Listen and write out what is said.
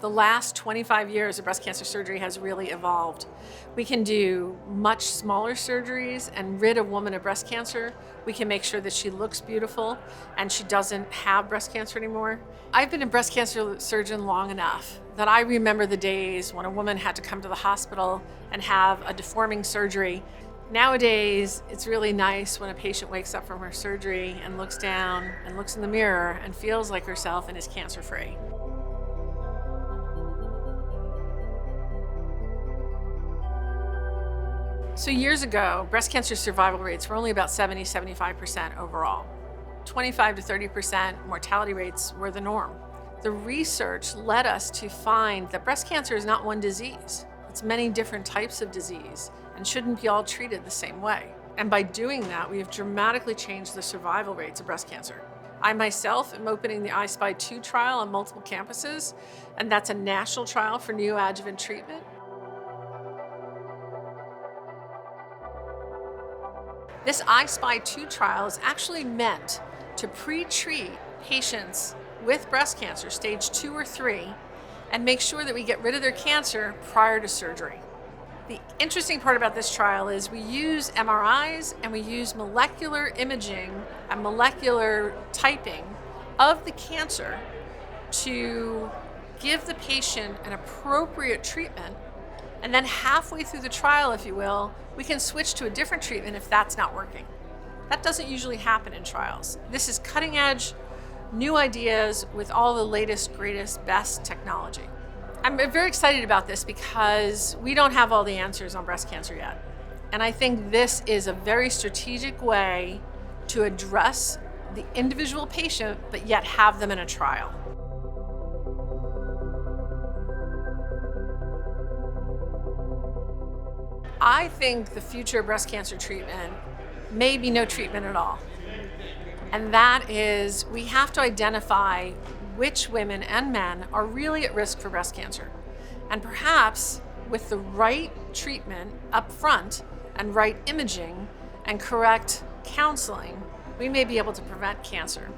The last 25 years of breast cancer surgery has really evolved. We can do much smaller surgeries and rid a woman of breast cancer. We can make sure that she looks beautiful and she doesn't have breast cancer anymore. I've been a breast cancer surgeon long enough that I remember the days when a woman had to come to the hospital and have a deforming surgery. Nowadays, it's really nice when a patient wakes up from her surgery and looks down and looks in the mirror and feels like herself and is cancer-free. So years ago, breast cancer survival rates were only about 70-75% overall. 25 to 30% mortality rates were the norm. The research led us to find that breast cancer is not one disease. It's many different types of disease and shouldn't be all treated the same way. And by doing that, we have dramatically changed the survival rates of breast cancer. I myself am opening the I-SPY 2 trial on multiple campuses, and that's a national trial for neoadjuvant treatment. This I-SPY 2 trial is actually meant to pre-treat patients with breast cancer, stage 2 or 3, and make sure that we get rid of their cancer prior to surgery. The interesting part about this trial is we use MRIs and we use molecular imaging and molecular typing of the cancer to give the patient an appropriate treatment. And then halfway through the trial, if you will, we can switch to a different treatment if that's not working. That doesn't usually happen in trials. This is cutting edge, new ideas with all the latest, greatest, best technology. I'm very excited about this because we don't have all the answers on breast cancer yet. And I think this is a very strategic way to address the individual patient, but yet have them in a trial. I think the future of breast cancer treatment may be no treatment at all. And that is, we have to identify which women and men are really at risk for breast cancer. And perhaps with the right treatment up front and right imaging and correct counseling, we may be able to prevent cancer.